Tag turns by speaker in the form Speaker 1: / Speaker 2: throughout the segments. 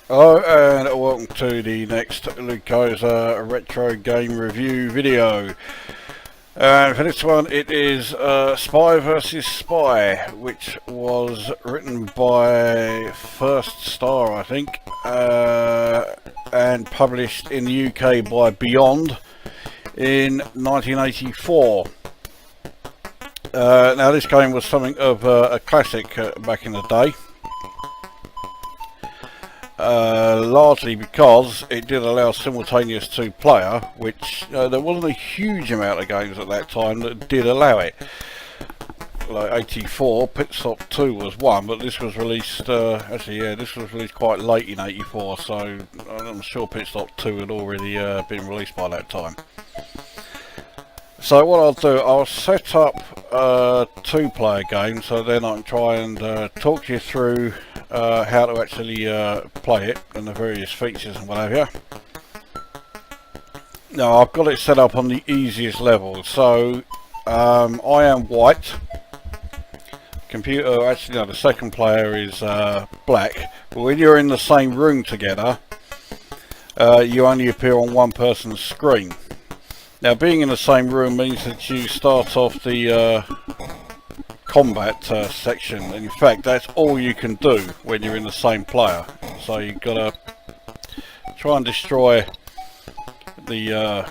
Speaker 1: Hello and welcome to the next Lukozer retro game review video. And for this one it is Spy vs Spy, which was written by First Star, I think, and published in the UK by Beyond in 1984. Now this game was something of a classic back in the day. Largely because it did allow simultaneous two-player, which there wasn't a huge amount of games at that time that did allow it. Like 84, Pit Stop 2 was one, but this was released, this was released quite late in 84, so I'm sure Pit Stop 2 had already been released by that time. So what I'll do, I'll set up a two-player game, so then I can try and talk you through how to actually play it and the various features and what have you. Now I've got it set up on the easiest level, so I am white. Computer, actually no, the second player is black, but when you're in the same room together, you only appear on one person's screen. Now being in the same room means that you start off the combat section, and in fact that's all you can do when you're in the same player, so you've got to try and destroy the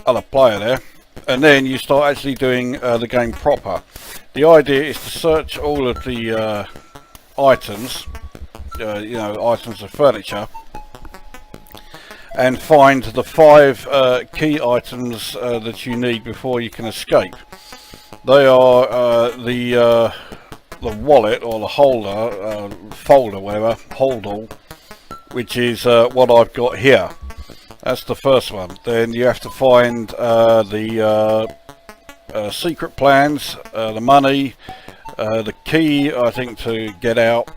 Speaker 1: other player there, and then you start actually doing the game proper. The idea is to search all of the items, items of furniture, and find the 5 key items that you need before you can escape. They are the wallet, or the holder, folder, whatever, holdall, which is what I've got here. That's the first one. Then you have to find the secret plans, the money, the key, I think, to get out,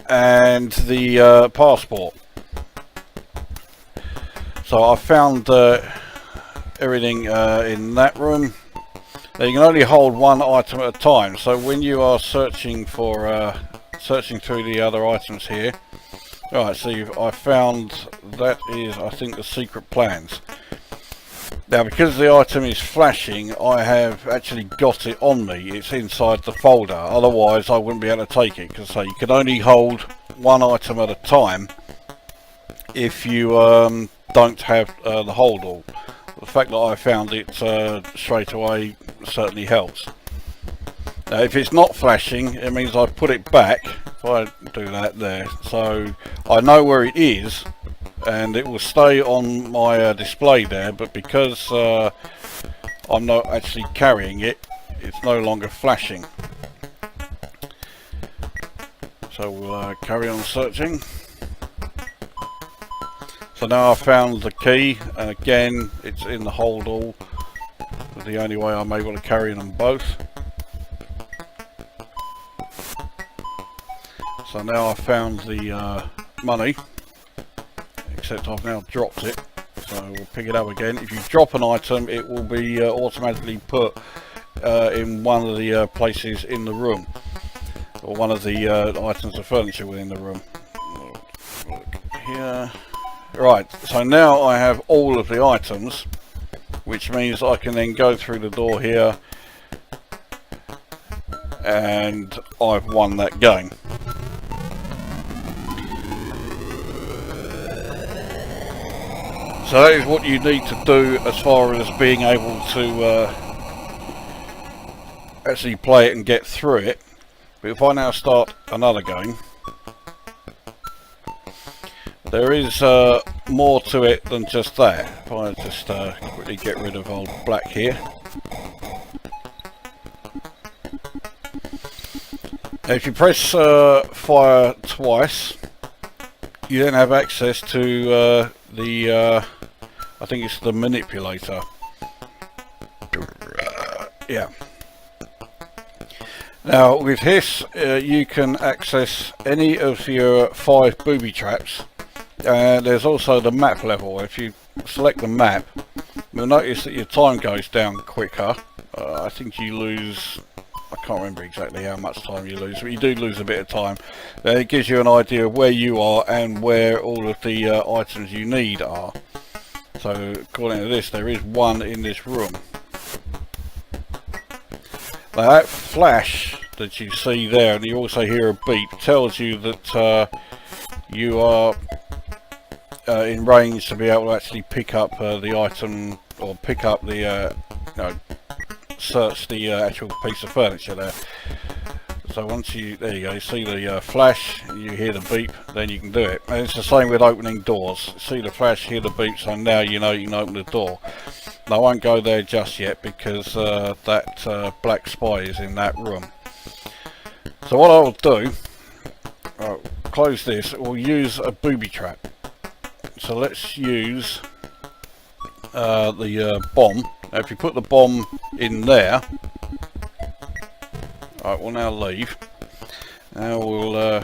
Speaker 1: and the passport. So I found everything in that room. Now you can only hold one item at a time, so when you are searching for searching through the other items here, right, so I found that is, I think, the secret plans. Now because the item is flashing, I have actually got it on me. It's inside the folder, otherwise I wouldn't be able to take it, because you can only hold one item at a time if you don't have the holdall. The fact that I found it straight away certainly helps. Now if it's not flashing, it means I put it back. If I do that there, so I know where it is and it will stay on my display there, but because I'm not actually carrying it, it's no longer flashing. So we'll carry on searching. So now I've found the key, and again it's in the holdall. It's the only way I'm able to carry them both. So now I've found the money, except I've now dropped it, so we'll pick it up again. If you drop an item, it will be automatically put in one of the places in the room, or one of the items of furniture within the room. Look here. Right, so now I have all of the items, which means I can then go through the door here, and I've won that game. So that is what you need to do as far as being able to actually play it and get through it. But if I now start another game, there is more to it than just that. If I just quickly get rid of old black here. Now if you press fire twice, you then have access to the, I think it's the manipulator. Yeah. Now with this, you can access any of your 5 booby traps. There's also the map level. If you select the map, you'll notice that your time goes down quicker. I think you lose I can't remember exactly how much time you lose, but you do lose a bit of time. It gives you an idea of where you are and where all of the items you need are. So according to this, there is one in this room. Now that flash that you see there, and you also hear a beep, tells you that you are in range to be able to actually pick up the item, or pick up the search the actual piece of furniture there. So once you, there you go, you see the flash, you hear the beep, then you can do it. And it's the same with opening doors. See the flash, hear the beep, so now you know you can open the door. I won't go there just yet because that black spy is in that room. So what I'll do, I'll close this, we'll use a booby trap. So let's use the bomb. Now if you put the bomb in there, right, we'll now leave. Now we'll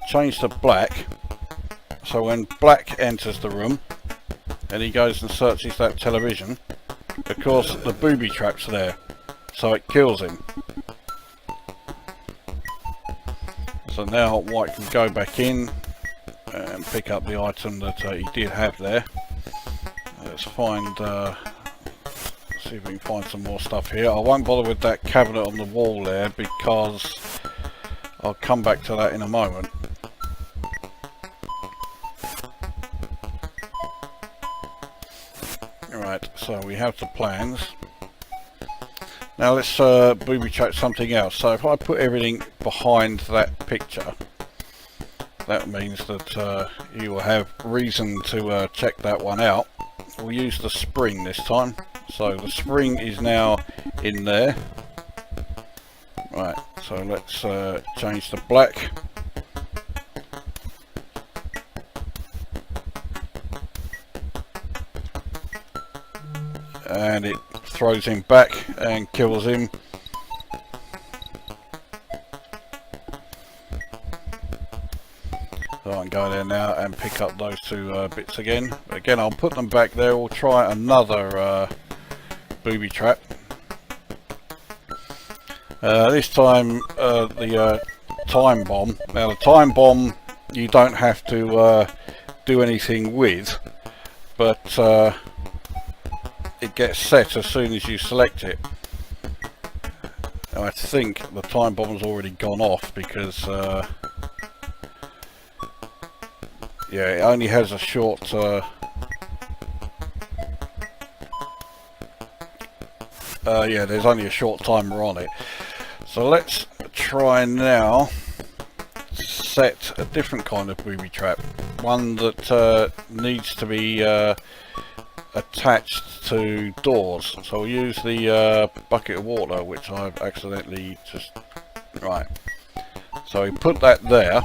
Speaker 1: change to black. So when black enters the room and he goes and searches that television, of course the booby trap's there, so it kills him. So now white can go back in and pick up the item that he did have there. Let's find, see if we can find some more stuff here. I won't bother with that cabinet on the wall there because I'll come back to that in a moment. Right, so we have the plans. Now let's booby trap something else. So if I put everything behind that picture, that means that you will have reason to check that one out. We'll use the spring this time. So the spring is now in there. Right, so let's change to black. And it throws him back and kills him. So I can go there now and pick up those two bits again. Again, I'll put them back there. We'll try another booby trap. This time the time bomb. Now the time bomb you don't have to do anything with, but it gets set as soon as you select it. I think the time bomb's already gone off because yeah, it only has a short yeah, there's only a short timer on it. So let's try now set a different kind of booby trap, one that needs to be attached to doors. So we'll use the bucket of water, which I've accidentally just, right, so we put that there.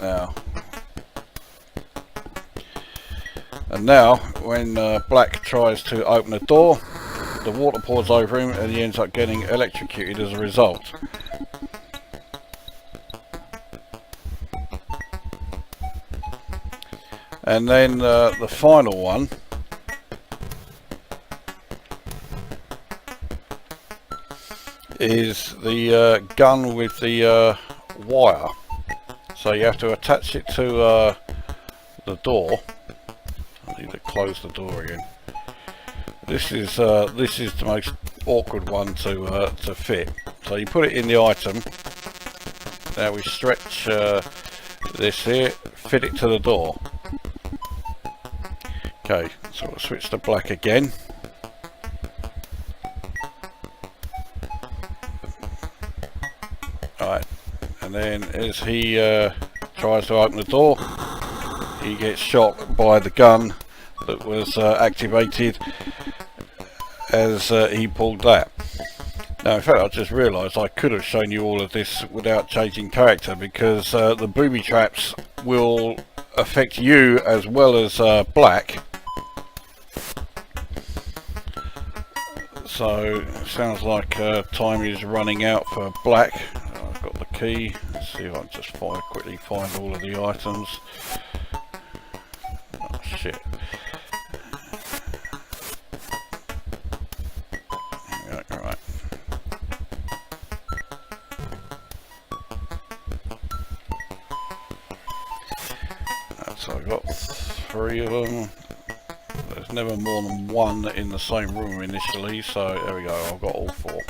Speaker 1: Now, and now when black tries to open the door, the water pours over him and he ends up getting electrocuted as a result. And then the final one is the gun with the wire. So you have to attach it to the door. I need to close the door again. This is the most awkward one to fit. So you put it in the item. Now we stretch this here, fit it to the door. Okay, so we'll switch to black again. Alright, and then as he tries to open the door, he gets shot by the gun that was activated as he pulled that. Now in fact I just realised I could have shown you all of this without changing character, because the booby traps will affect you as well as black. So it sounds like time is running out for black. I've got the key. Let's see if I can just quickly find all of the items. Oh shit. Alright. So I've got 3 of them. There's never more than 1 in the same room initially, so there we go, I've got all 4.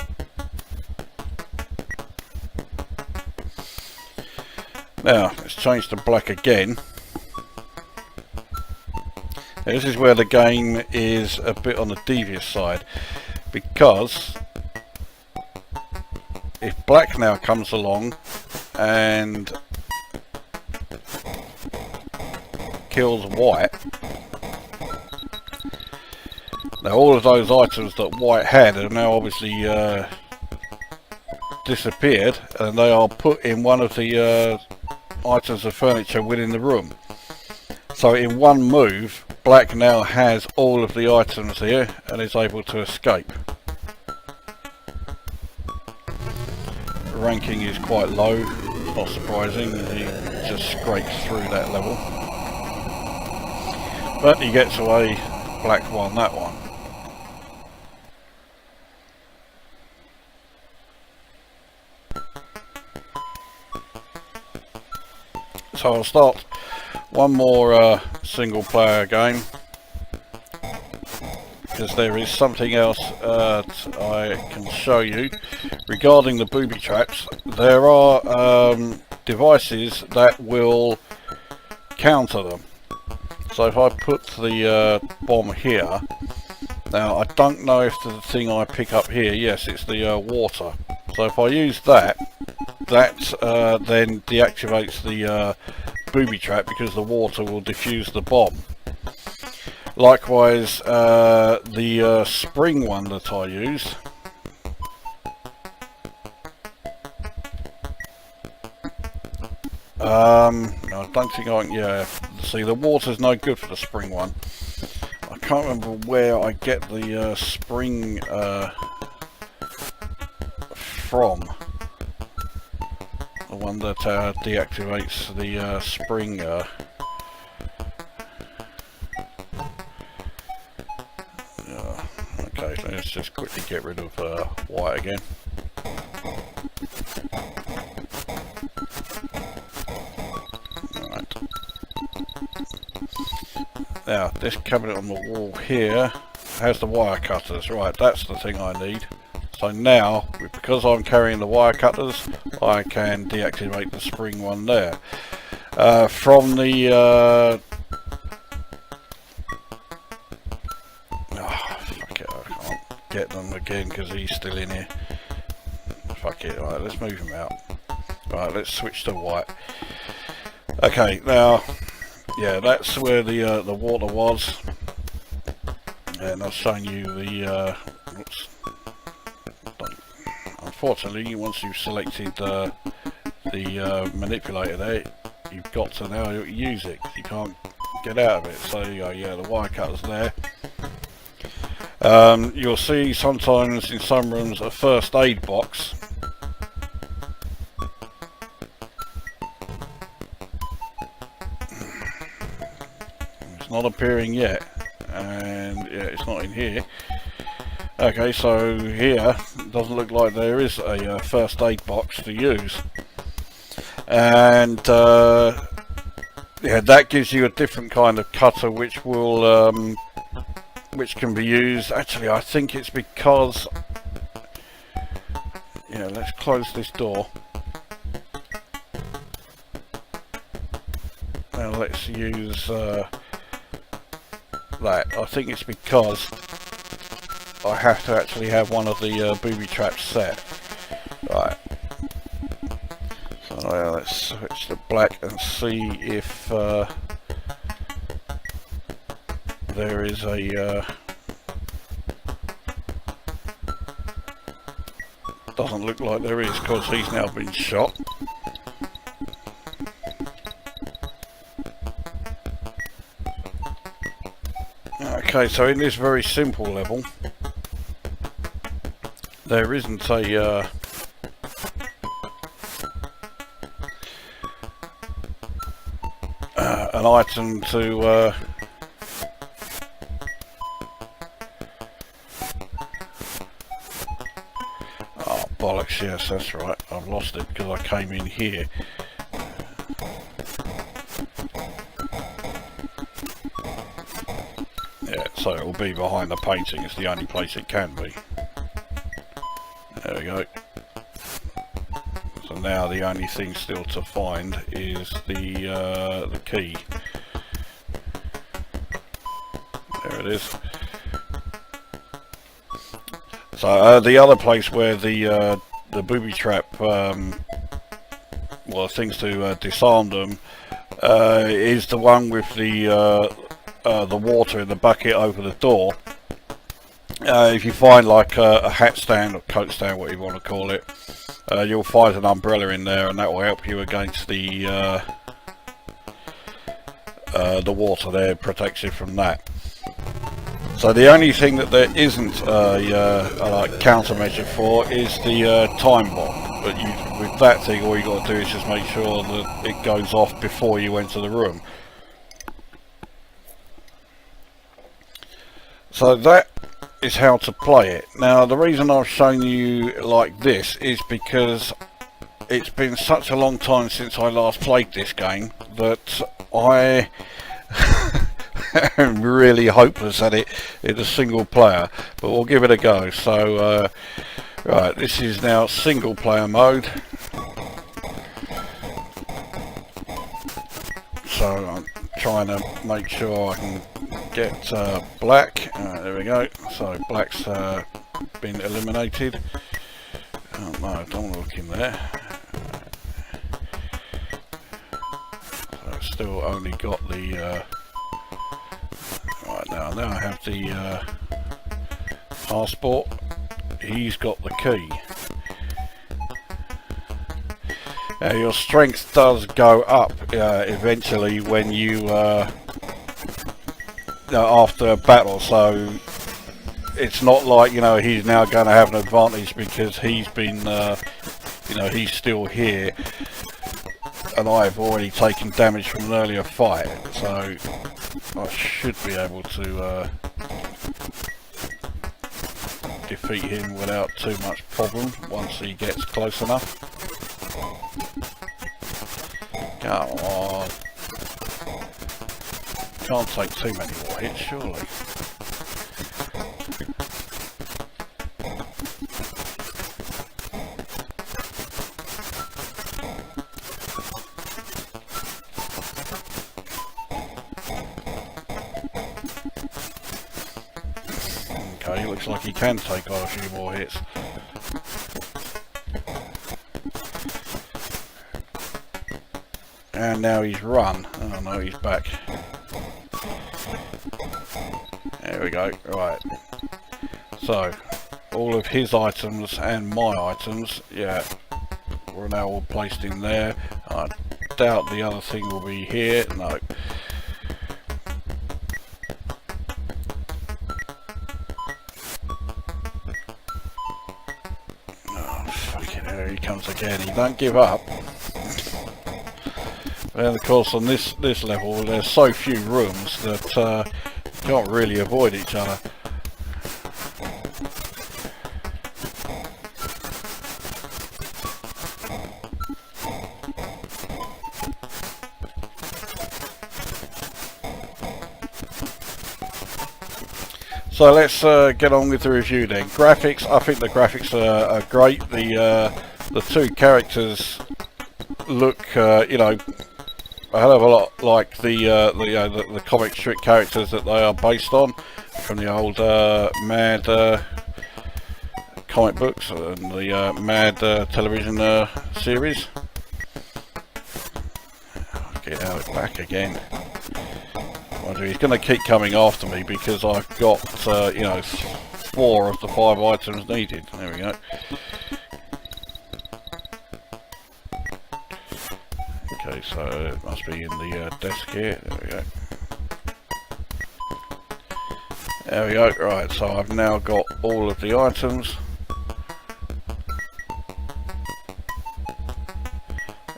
Speaker 1: Now, let's change to black again. Now, this is where the game is a bit on the devious side, because if black now comes along and kills white, now all of those items that white had are now obviously disappeared, and they are put in one of the items of furniture within the room. So in one move, black now has all of the items here and is able to escape. Ranking is quite low, not surprising, he just scrapes through that level. But he gets away, black won that one. So I'll start one more single player game, because there is something else I can show you regarding the booby traps. There are devices that will counter them. So if I put the bomb here, now I don't know if the thing I pick up here, yes, it's the water. So if I use that, that then deactivates the booby trap, because the water will defuse the bomb. Likewise, the spring one that I use, I don't think I can, yeah, see, the water's no good for the spring one. I can't remember where I get the spring from. The one that deactivates the spring. Okay, so let's just quickly get rid of white again. Right. Now, this cabinet on the wall here has the wire cutters. Right, that's the thing I need. So now, because I'm carrying the wire cutters, I can deactivate the spring one there. From the fuck it, I can't get them again because he's still in here. Fuck it, right, let's move him out. Right, let's switch to white. Okay, now, yeah, that's where the water was, and I've shown you the oops. Unfortunately, once you've selected the manipulator there, you've got to now use it, 'cause you can't get out of it. So yeah, the wire cutter's there. You'll see sometimes in some rooms a first aid box. It's not appearing yet, and yeah, it's not in here. Okay, so here it doesn't look like there is a first aid box to use, and yeah, that gives you a different kind of cutter which will which can be used. Actually, I think it's because, yeah, let's close this door. Now let's use that. I think it's because I have to actually have one of the booby traps set. Right. So let's switch to black and see if there is a doesn't look like there is, because he's now been shot. Okay, so in this very simple level, there isn't a an item to oh bollocks, yes, that's right, I've lost it because I came in here. so it will be behind the painting. It's the only place it can be. There we go. So now the only thing still to find is the key. There it is. So the other place where the booby trap, well, things to disarm them, is the one with the water in the bucket over the door. If you find like a hat stand or coat stand, what you want to call it, you'll find an umbrella in there, and that will help you against the water there, protects you from that. So the only thing that there isn't a like countermeasure for is the time bomb. But with that thing, all you got to do is just make sure that it goes off before you enter the room. So that is how to play it. Now the reason I've shown you like this is because it's been such a long time since I last played this game that I I'm really hopeless at it in a single player, but we'll give it a go. So right, this is now single player mode. So I'm trying to make sure I can get black. There we go. So black's been eliminated. Oh no, I don't want to look in there. So I've still only got the right now I have the passport. He's got the key. Your strength does go up eventually when you after a battle, so it's not like, you know, he's now going to have an advantage because he's been you know, he's still here and I've already taken damage from an earlier fight, so I should be able to defeat him without too much problem once he gets close enough. Come on. Can't take too many more hits, surely. Okay, looks like he can take on a few more hits. And now he's run. Oh no, he's back. There we go. Right. So, all of his items and my items, yeah, we're now all placed in there. I doubt the other thing will be here. No. Oh, fucking hell, he comes again. He don't give up. And of course on this level there's so few rooms that you can't really avoid each other. So let's get on with the review then. Graphics, I think the graphics are great. The two characters look, you know, a hell of a lot like the comic strip characters that they are based on from the old Mad comic books and the Mad television series. Get out back again. He's going to keep coming after me because I've got you know, 4 of the 5 items needed. There we go. Okay, so it must be in the desk here. There we go. There we go. Right, so I've now got all of the items.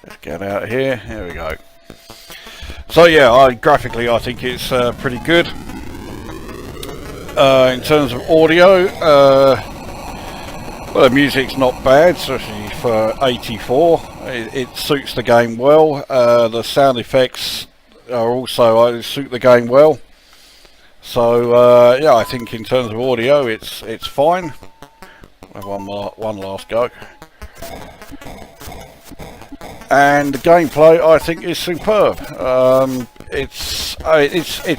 Speaker 1: Let's get out here. There we go. So yeah, graphically I think it's pretty good. In terms of audio, well, the music's not bad, especially for 84. It suits the game well. The sound effects are also suit the game well. So yeah, I think in terms of audio, it's fine. Have one last go. And the gameplay, I think, is superb. It's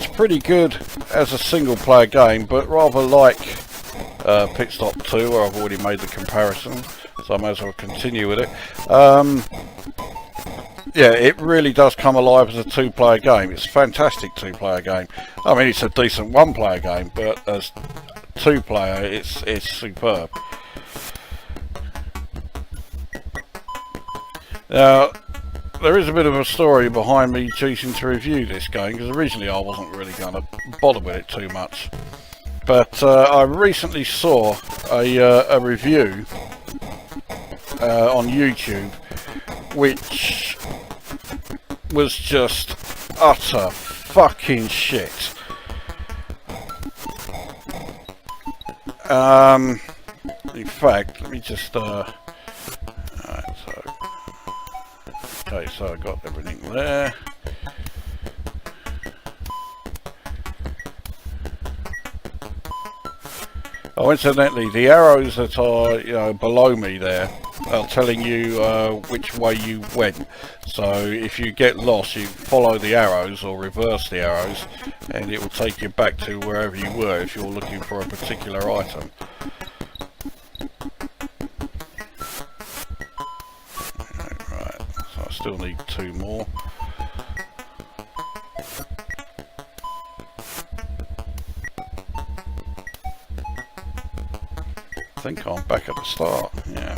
Speaker 1: pretty good as a single player game, but rather like Pit Stop 2, where I've already made the comparison, so I may as well continue with it. Yeah, it really does come alive as a two-player game. It's a fantastic two-player game. I mean, it's a decent one-player game, but as two-player, it's superb. Now, there is a bit of a story behind me choosing to review this game, because originally I wasn't really going to bother with it too much. But I recently saw a review on YouTube, which was just utter fucking shit. In fact, let me just alright, okay, so I got everything there. Oh, incidentally, the arrows that are, below me there are telling you which way you went. So if you get lost, you follow the arrows or reverse the arrows, and it will take you back to wherever you were if you're looking for a particular item. Right, so I still need 2 more. I think I'm back at the start, yeah.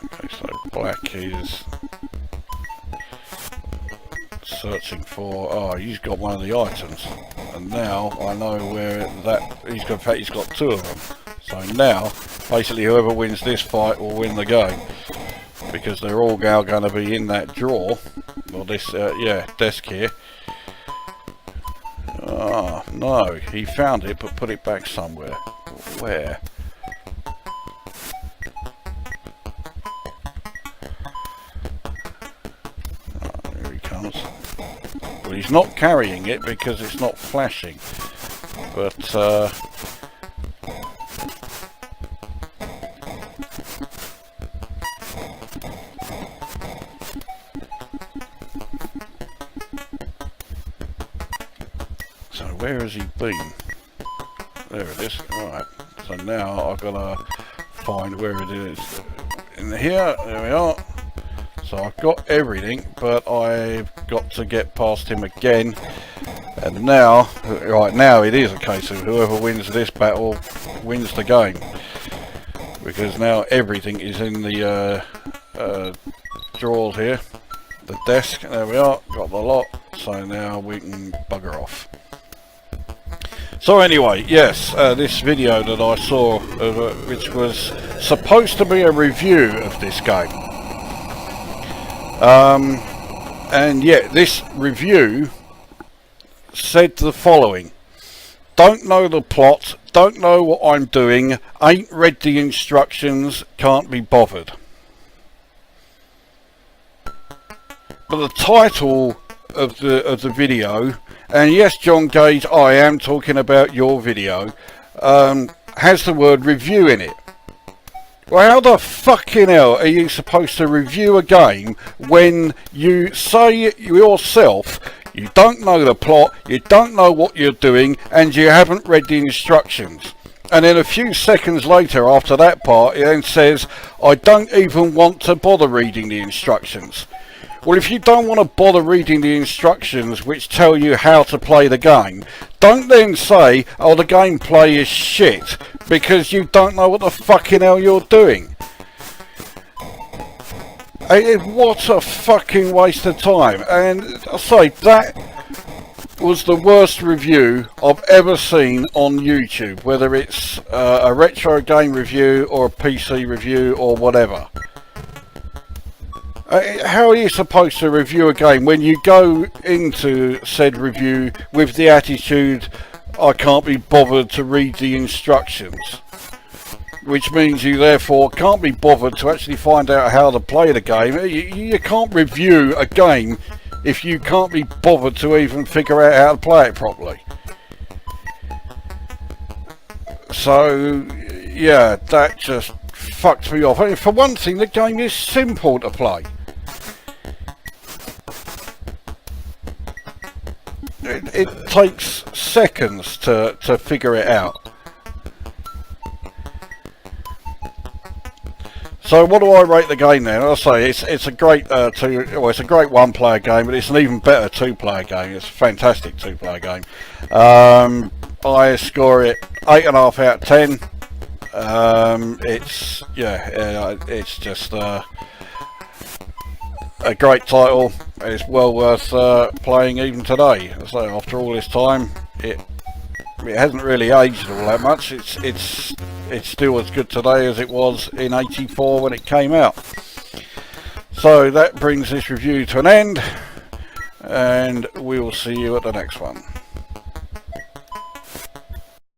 Speaker 1: Okay, so black is searching for, oh, he's got one of the items. And now I know where that, in fact he's got 2 of them. So now, basically whoever wins this fight will win the game. Because they're all now going to be in that drawer, or this, desk here. Oh, no, he found it but put it back somewhere. Where? Oh, here he comes. Well, he's not carrying it because it's not flashing. But, so where has he been? There it is. Alright. So now I've got to find where it is. In here. There we are. So I've got everything, but I've got to get past him again. And now, right now it is a case of whoever wins this battle wins the game. Because now everything is in the drawers here. The desk. There we are. Got the lot. So now we can bugger off. So anyway, yes, this video that I saw, which was supposed to be a review of this game. And yeah, this review said the following: don't know the plot, don't know what I'm doing, ain't read the instructions, can't be bothered. But the title of the video, and yes, John Gage, I am talking about your video, has the word review in it. Well, how the fucking hell are you supposed to review a game when you say yourself you don't know the plot, you don't know what you're doing, and you haven't read the instructions? And then a few seconds later, after that part, it then says, I don't even want to bother reading the instructions. Well, if you don't want to bother reading the instructions which tell you how to play the game, don't then say, oh, the gameplay is shit, because you don't know what the fucking hell you're doing. What a fucking waste of time. And I say, that was the worst review I've ever seen on YouTube, whether it's a retro game review or a PC review or whatever. How are you supposed to review a game when you go into said review with the attitude, I can't be bothered to read the instructions? which means you therefore can't be bothered to actually find out how to play the game. You can't review a game if you can't be bothered to even figure out how to play it properly. So yeah, that just fucked me off. I mean, for one thing, the game is simple to play. It takes seconds to figure it out. So what do I rate the game then? I'll say it's a great it's a great one-player game, but it's an even better two-player game. It's a fantastic two-player game. I score it 8.5 out of 10. It's just a great title. It's well worth playing even today. So after all this time, it hasn't really aged all that much. It's still as good today as it was in '84 when it came out. So that brings this review to an end, and we will see you at the next one.